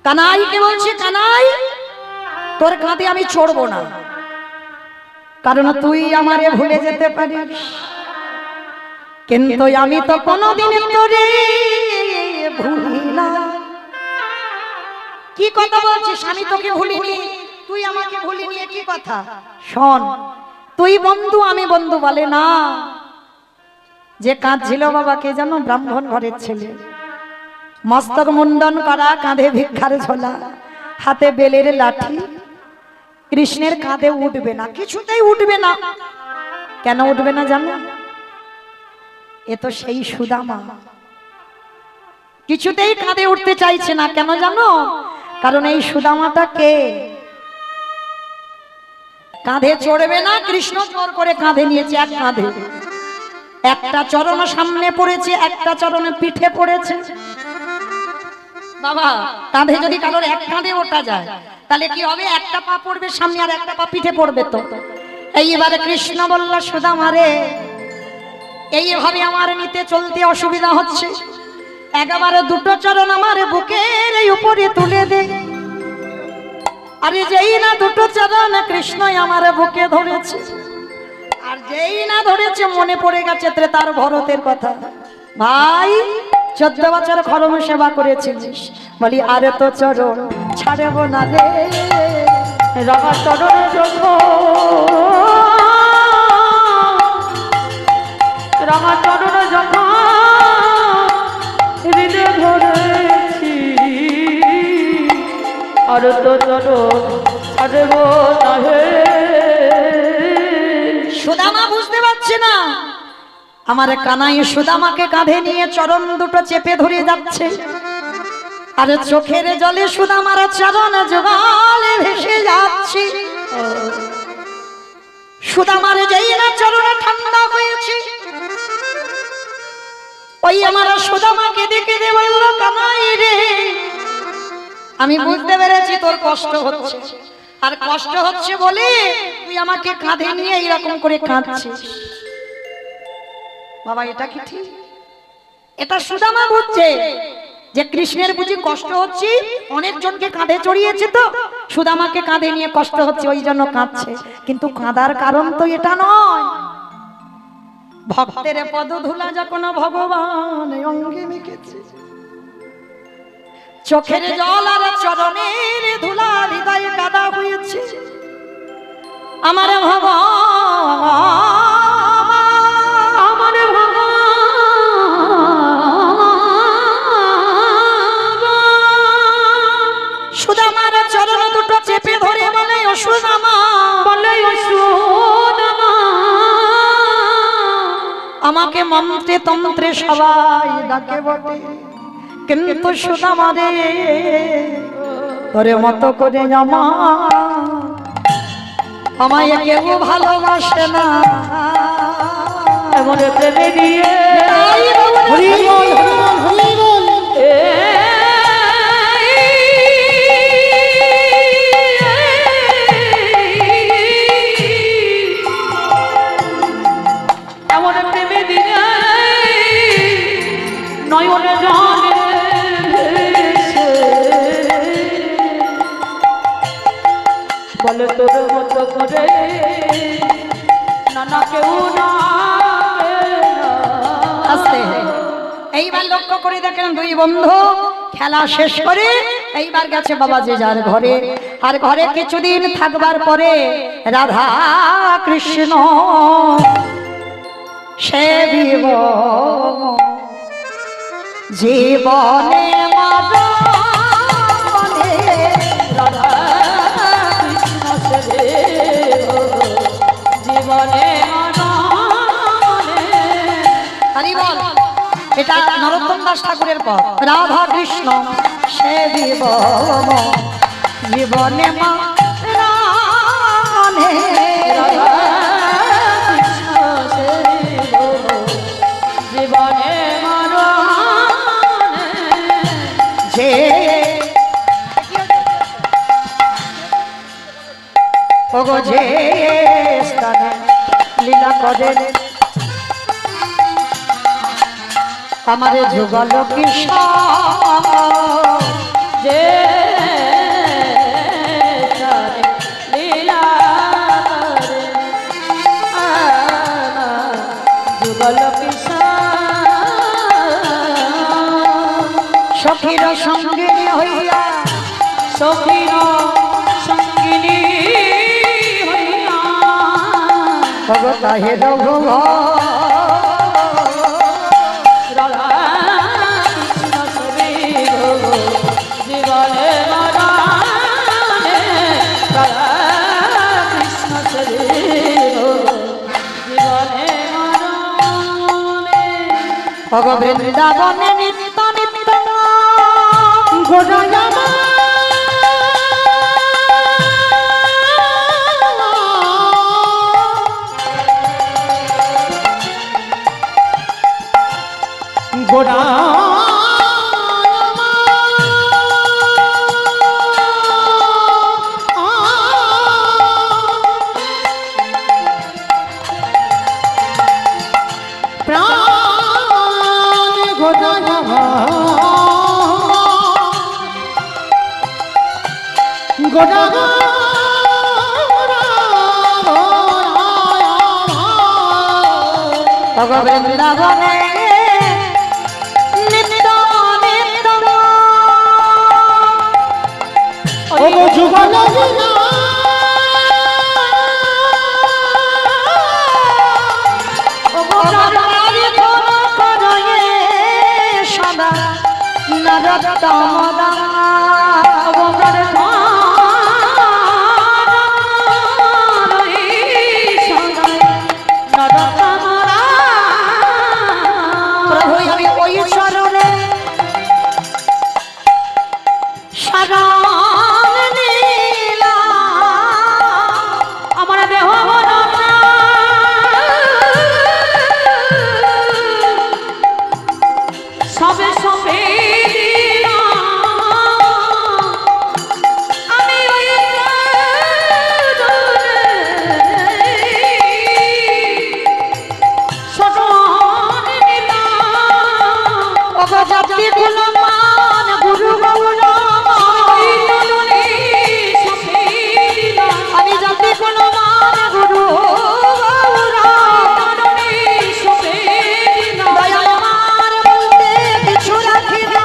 কানাই কে বলছি, কানাই তোর কাঁধে আমি চড়বো না, কারণ তুই আমারে ভুলে যেতে পারিস, কিন্তু আমি তো কোনোদিন তোরে ভুলি না। কি কথা বলছিস? আমি তোকে ভুলিনি, তুই আমাকে ভুলিনি, কি কথা? শোন, তুই বন্ধু আমি বন্ধু বলে না। যে কাঁদছিল বাবা কে জানো? ব্রাহ্মণ ঘরের ছেলে, মস্তক মুন্ডন করা, কাঁধে ভিক্ষার ঝোলা, হাতে বেলের লাঠি। কৃষ্ণের কাঁধে উঠবে না, কিছুতেই উঠবে না। কেন উঠবে না জানো? এ তো সেই সুদামা, কিছুতেই কাঁধে উঠতে চাইছে না। কেন জানো? কারণ এই সুদামাটা কে? কাঁধে চড়বে না, কৃষ্ণ জোর করে কাঁধে নিয়েছে। এক কাঁধে একটা চরণ সামনে পড়েছে, একটা চরণে পিঠে পড়েছে। বাবা, কাঁধে যদি কারোর এক কাঁধে ওঠা যায়, তাহলে কি হবে? একটা পা পড়বে সামনে আর একটা পা পিঠে পড়বে। তো এইবারে কৃষ্ণ বলল, সুদামা রে, এইভাবে আমার নিতে চলতে অসুবিধা হচ্ছে, একেবারে দুটো চরণ আমার বুকের এই উপরে তুলে দে। আরে যেই না দুটো চরণ কৃষ্ণ আমার বুকে ধরেছে, আর যেই না ধরেছে মনে পড়ে গেছে ত্রেতার ভরতের কথা। ভাই, 14 বছর খরম সেবা করেছিস, বলি আরে তো চরণ ছাড়ব না রে, রামা চরণ যখন, রামা চরণ যখন হৃদয় ধরেছি, আর তো চরণ ছাড়ব না হে। সুদামা বুঝতে পারছে না, আমার কানাই সুদামাকে কাঁধে নিয়ে চরণ দুটো চেপে ধরে যাচ্ছে, আর চোখের জলে সুদামার চরণ যুগলে ভেসে যাচ্ছে। সুদামার যেই না চরণ ঠান্ডা হয়েছে, ওই আমার সুদামাকে দেখে দে বলল, কানাই রে, আমি বুঝতে পেরেছি তোর কষ্ট হচ্ছে, আর কষ্ট হচ্ছে বলে তুই আমাকে কাঁধে নিয়ে এইরকম করে কাঁদছিস। বাবা, এটা কি ঠিক? এটা সুদামা বুঝছে যে কৃষ্ণের বুঝি কষ্ট হচ্ছে, অনেকজনকে কাঁধে চড়িয়েছে, তো সুদামাকে কাঁধে নিয়ে কষ্ট হচ্ছে, ওই জন্য কাঁদছে। কিন্তু কাঁদার কারণ তো এটা নয়। ভক্তের পদধূলা যখন ভগবান অঙ্গে মেখেছে, চোখের জল আর চরণের ধুলা হৃদয়ে কাদা হয়েছে, আমার ভগবান, আমার সুদামার চরণ দুটো চেপে ধরে বলে, ও সুদামা, বলে ও সুদামা, আমাকে মন্ত্রে তন্ত্রে সবাই ডাকে বটে, কিন্তু সুদামা রে, তোরে মতো করে আমায় কেউ ভালোবাসে না, এমন প্রেমে দিয়ে হরি বল, হরি বল, হরি বল। এমন প্রেমে দিয়ে নয়নে জলে বলে, তোর মতো করে নানা কেউ না। আস্তে, এইবার লক্ষ্য করে দেখেন দুই বন্ধু খেলা শেষ করে এইবার গেছে বাবা যে যার ঘরে। আর ঘরে কিছুদিন থাকবার পরে রাধা কৃষ্ণ সে জীবনে মরণে রাধা কৃষ্ণ সে জীবনে মরণে। হরি বল। এটা নরোত্তম দাস ঠাকুরের পর। রাধা কৃষ্ণ সে জীবনে মরণে ওগো যে স্থানে লীলা করেন আমারে যুগল কৃষ্ণ যে স্থানে লীলা করে আমার যুগল কৃষ্ণ সখীর সঙ্গিনী হইয়া সখীর সঙ্গিনী হইয়া ওগো তাহে রঘুভ রাধা কৃষ্ণ ছবি গো জীবনে মরণে রাধা কৃষ্ণ ছবি গো জীবনে মরণে ওগো বৃন্দাবনে নিত্য নিত্য গোড়ায়ামা ওগো বৃন্দাবনে নিত্য নিত্য ওগো যুগল লীলা ওগো কালী কোন করয়ে সদা নরোত্তম দাস ওগো প্রভু আমি ওই চরণে শরণ নিলাম আমার দেহ মন সবে সবে আমি ওই ওগো জাতি কুলমান গুরু গৌর আমি জাতি কুলমান গুরু গৌর দয়াল আমার বলতে কিছু রাখি না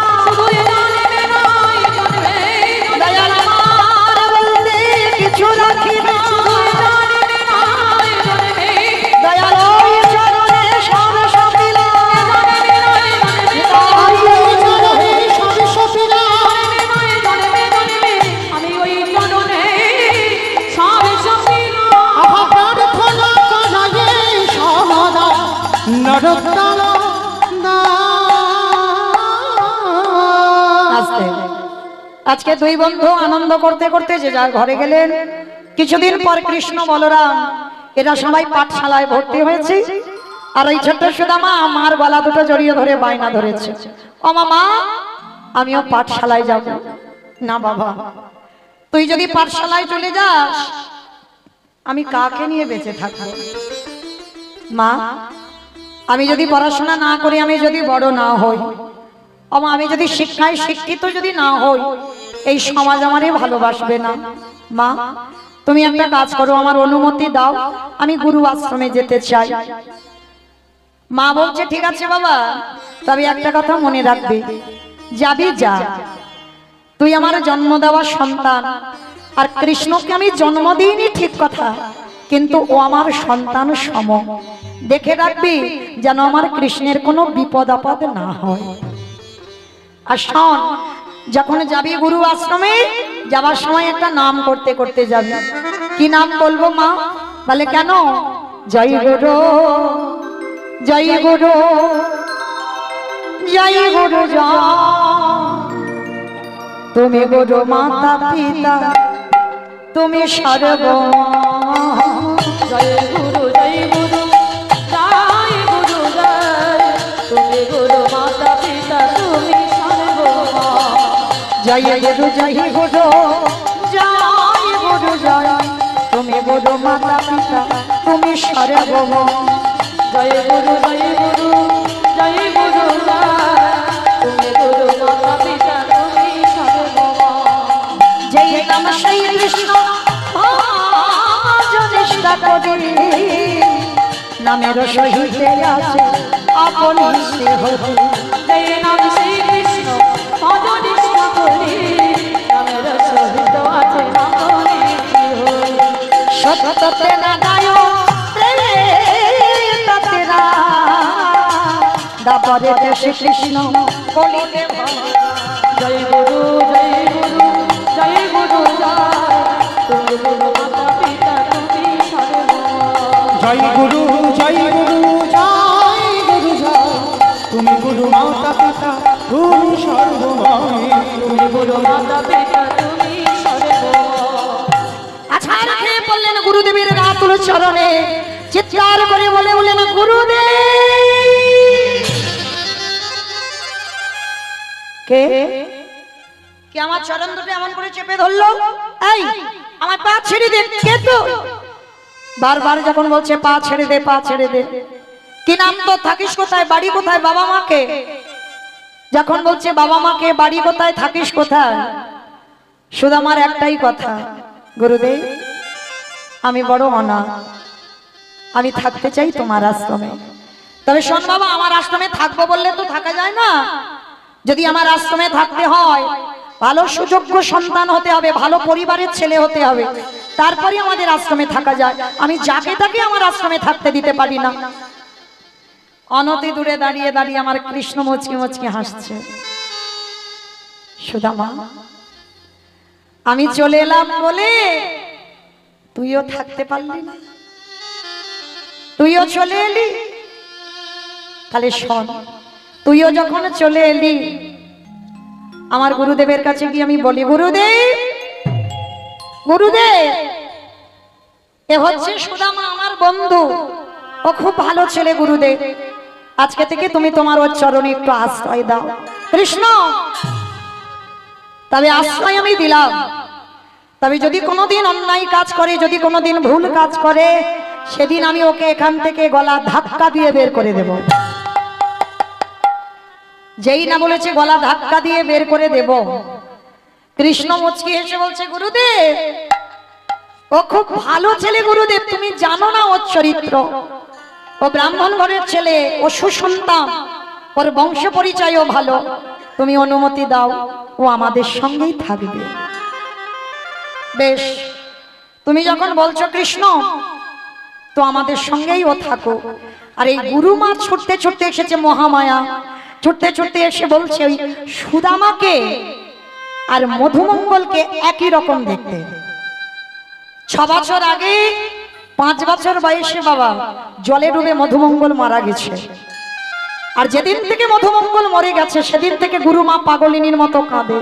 দয়াল আমার বলতে কিছু রাখি না দয়াল ওই চরণে সব সপিলাম আমি ওই জননে সবে সবে আস্তে আজকে দুই বন্ধু আনন্দ করতে করতে যে যার ঘরে গেলেন কিছুদিন পর কৃষ্ণ বলরাম এরা সবাই পাঠশালায় ভর্তি হয়েছে আর ওই ছোট্ট সুদামা মার গলা দুটো জড়িয়ে ধরে বায়না ধরেছে ও মামা আমিও পাঠশালায় যাব না বাবা তুই যদি পাঠশালায় চলে যাস আমি কাকে নিয়ে বেঁচে থাকবো মা আমি যদি পড়াশোনা না করি আমি যদি বড় না হই আমি যদি শিক্ষায় শিক্ষিত যদি না হই এই সমাজ আমারই ভালোবাসবে না মা তুমি একটা কাজ করো আমার অনুমতি দাও আমি গুরু আশ্রমে যেতে চাই মা বলছে ঠিক আছে বাবা তবে একটা কথা মনে রাখবি যাবি যা তুই আমার জন্ম দেওয়া সন্তান আর কৃষ্ণকে আমি জন্ম দিইনি ঠিক কথা কিন্তু ও আমার সন্তান সম দেখে রাখবি যেন আমার কৃষ্ণের কোনো বিপদ আপদ না হয় আর শোন যখন যাবি গুরু আশ্রমে যাবার সময় একটা নাম করতে করতে যাবি কি নাম বলবো মা বলে কেন জয় গুরু জয় গুরু জয় গুরু জয় তুমি গুরু মাতা পিতা তুমি সর্ব জয় গুরু জয় গুরু জয় গুরু জয় তুমি গুরু মাতা পিতা তুমি সর্বমা জয় গুরু জয় গুরু জয় গুরু জয় তুমি গুরু মাতা পিতা তুমি সর্বম। জয় গুরু জয় গুরু জয় গুরু তুমি গুরু মাতা পিতা তুমি সর্বম। যেই নাম সেই কৃষ্ণ ভজনিষ্ঠা করি, নামের সহিতে আছে আপনি শ্রীহরি। জয় নাম শ্রী কৃষ্ণ ভজনিষ্ঠা করি, নামের সহিত আছে আপনি শ্রীহরি। সত্যতে না গায় প্রেতাতে না, দাপরে শ্রী কৃষ্ণ কলিতে জয় গুরু জয় গুরু জয় গুরু জয় তুমি গুরু মাতা পিতা তুমি সর্বম। জয় গুরু জয় গুরু জয় গুরু জয়, তুমি গুরু মাতা পিতা তুমি সর্বময়। তুমি গুরু মাতা পিতা তুমি সর্বম। আচ্ছা রেখে বললেন গুরুদেবের রাতুল চরণে, চিৎকার করে বলে বললেন গুরুদেব। কে কে আমার চরণ দুটো এমন করে চেপে ধরলো? এই আমার পা ছেড়ে দে। কে তো বারবার যখন বলছে পা ছেড়ে দে পা ছেড়ে দে, কি নাম তো, থাকিস কোথায়, বাড়ি কোথায়, বাবা মাকে যখন বলছে বাবা মাকে, বাড়ি কোথায়, থাকিস কোথায়, শুধু আমার একটাই কথা, গুরুদেব আমি বড় অনাথ, আমি থাকতে চাই তোমার আশ্রমে। তবে শোন বাবা, আমার আশ্রমে থাকবো বললে তো থাকা যায় না। যদি আমার আশ্রমে থাকতে হয় ভালো সুযোগ্য সন্তান হতে হবে, ভালো পরিবারের ছেলে হতে হবে, তারপরে আমাদের আশ্রমে থাকা যায়। আমি যাকে তাকে আমার আশ্রমে থাকতে দিতে পারি না। অনতি দূরে দাঁড়িয়ে দাঁড়িয়ে আমার কৃষ্ণ মুচকি মুচকি হাসছে। সুদামা, আমি চলে এলাম বলে তুইও থাকতে পারলি না, তুইও চলে এলি। তাহলে শোন, তুইও যখন চলে এলি, আমার গুরুদেবের কাছে গিয়ে আমি বলি, গুরুদেব গুরুদেব, এ হচ্ছে সুদামা আমার বন্ধু, ও খুব ভালো ছেলে। গুরুদেব আজকে থেকে তুমি তোমার ওর চরণে একটু আশ্রয় দাও। কৃষ্ণ, তবে আশ্রয় আমি দিলাম, তবে যদি কোনোদিন অন্যায় কাজ করে, যদি কোনোদিন ভুল কাজ করে, সেদিন আমি ওকে এখান থেকে গলা ধাক্কা দিয়ে বের করে দেব। যেই না বলেছে গলা ধাক্কা দিয়ে বের করে দেব, কৃষ্ণ মুচকি হেসে বলছে, গুরুদেব ও খুব ভালো ছেলে। গুরুদেব তুমি জানো না ওর চরিত্র, ও ব্রাহ্মণ ঘরের ছেলে, ও সুসন্তান, ওর বংশ পরিচয়ও ভালো। তুমি অনুমতি দাও, ও আমাদের সঙ্গেই থাকবে। বেশ, তুমি যখন বলছো কৃষ্ণ, তো আমাদের সঙ্গেই ও থাকো। আর এই গুরুমা ছুটতে ছুটতে এসেছে, মহামায়া ছুটতে ছুটতে এসে বলছে, ওই সুদামাকে আর মধুমঙ্গলকে একই রকম দেখতে। 6 বছর আগে 5 বছর বয়সে বাবা জলে ডুবে মধুমঙ্গল মারা গেছে। আর যেদিন থেকে মধুমঙ্গল মরে গেছে, সেদিন থেকে গুরুমা পাগলিনীর মতো কাঁদে।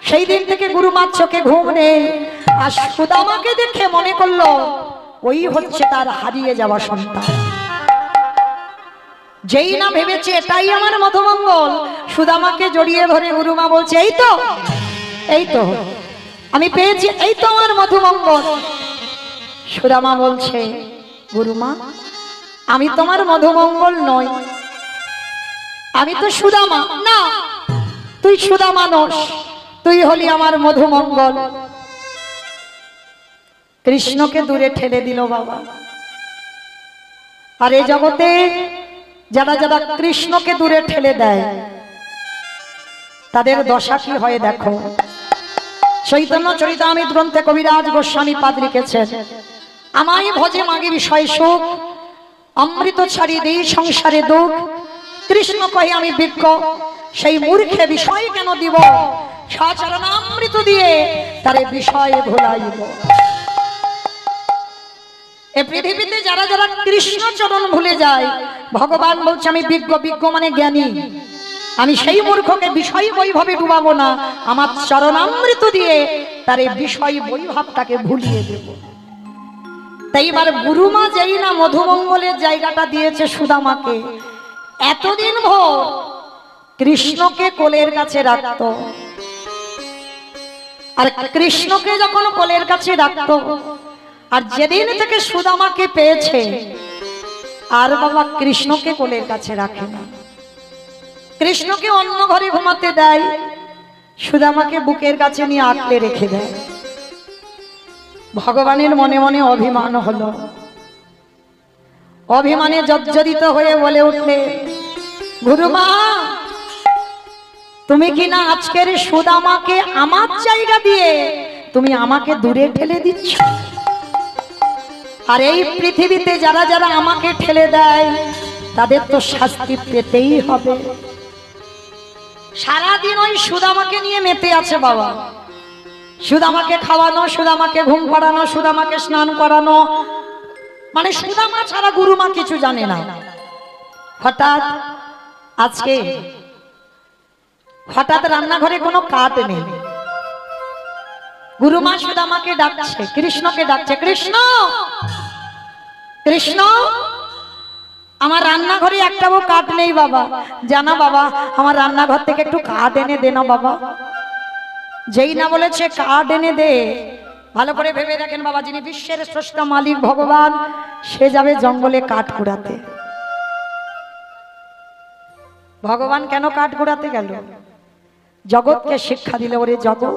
সেই দিন থেকে গুরুমার চোখে ঘুম নেই। আর সুদামাকে দেখে মনে করলো ওই হচ্ছে তার হারিয়ে যাওয়া সন্তান। যেই না ভেবেছে এটাই আমার মধুমঙ্গল, সুদামাকে জড়িয়ে ধরে গুরুমা বলছে, এই তো এই তো আমি পেয়েছি, এই তো আমার মধুমঙ্গল। সুদামা বলছে, গুরুমা আমি তোমার মধুমঙ্গল নই, আমি তো সুদামা। না, তুই সুদামা নস, তুই হলি আমার মধুমঙ্গল। কৃষ্ণকে দূরে ঠেলে দিল বাবা। আর এই জগতে যারা যারা কৃষ্ণকে দূরে ঠেলে দেয়, তাদের দশা কি হয় দেখো। চৈতন্য চরিতামৃত গ্রন্থে কবিরাজ গোস্বামী পাদ লিখেছেন, আমায় ভজে মাগে বিষয় সুখ, অমৃত ছাড়ি দেই সংসারে দুঃখ। কৃষ্ণ কহে আমি বিজ্ঞ, সেই মূর্খে বিষয় কেন দিব, সচরণামৃত দিয়ে তারে বিষয় ভুলাইব। এই পৃথিবীতে যারা যারা কৃষ্ণ চরণ ভুলে যায়, ভগবান বলছে আমি বিজ্ঞ। বিজ্ঞ মানে জ্ঞানী। আমি সেই মূর্খকে বিষয় বৈভবে ডুবাবো না, আমার চরণামৃত দিয়ে তার এই বিষয় বৈভবটাকে ভুলিয়ে দেব। তাই এবার গুরুমা যেই না মধুমঙ্গলের জায়গাটা দিয়েছে সুদামাকে, এতদিন ভোর কৃষ্ণকে কোলের কাছে রাখতো। আর কৃষ্ণকে যখন কোলের কাছে রাখতো, আর যেদিন থেকে সুদামাকে পেয়েছে আর বাবা কৃষ্ণকে কোলের কাছে রাখে না, কৃষ্ণকে অন্য ঘরে ঘুমাতে দেয়, সুদামাকে বুকের কাছে নিয়ে আঁকড়ে রেখে দেয়। ভগবানের মনে মনে অভিমান হলো, অভিমানে জর্জরিত হয়ে বলে উঠলে, গুরুমা তুমি কি না আজকের সুদামাকে আমার জায়গা দিয়ে তুমি আমাকে দূরে ঠেলে দিচ্ছ? আর এই পৃথিবীতে যারা যারা আমাকে ঠেলে দেয় তাদের তো শাস্তি পেতেই হবে। সারাদিন ওই সুদামাকে নিয়ে মেতে আছে বাবা, সুদামাকে খাওয়ানো, সুদামাকে ঘুম পাড়ানো, সুদামাকে স্নান করানো, মানে সুদামা ছাড়া গুরুমা কিছু জানে না। হঠাৎ রান্নাঘরে কোনো কাঠ নেই, গুরুমা সুদামাকে ডাকছে, কৃষ্ণকে ডাকছে, কৃষ্ণ কৃষ্ণ আমার রান্নাঘরে একটাও কাঠ নেই বাবা, জানা বাবা আমার রান্নাঘর থেকে একটু কাঠ এনে দে না বাবা। যেই না বলেছে কাঠ এনে দে, ভালো করে ভেবে দেখেন বাবা, যিনি বিশ্বের শ্রেষ্ঠ মালিক ভগবান, সে যাবে জঙ্গলে কাঠ কুড়াতে। ভগবান কেন কাঠ কুড়াতে গেল? জগৎকে শিক্ষা দিলে, ওরে জগৎ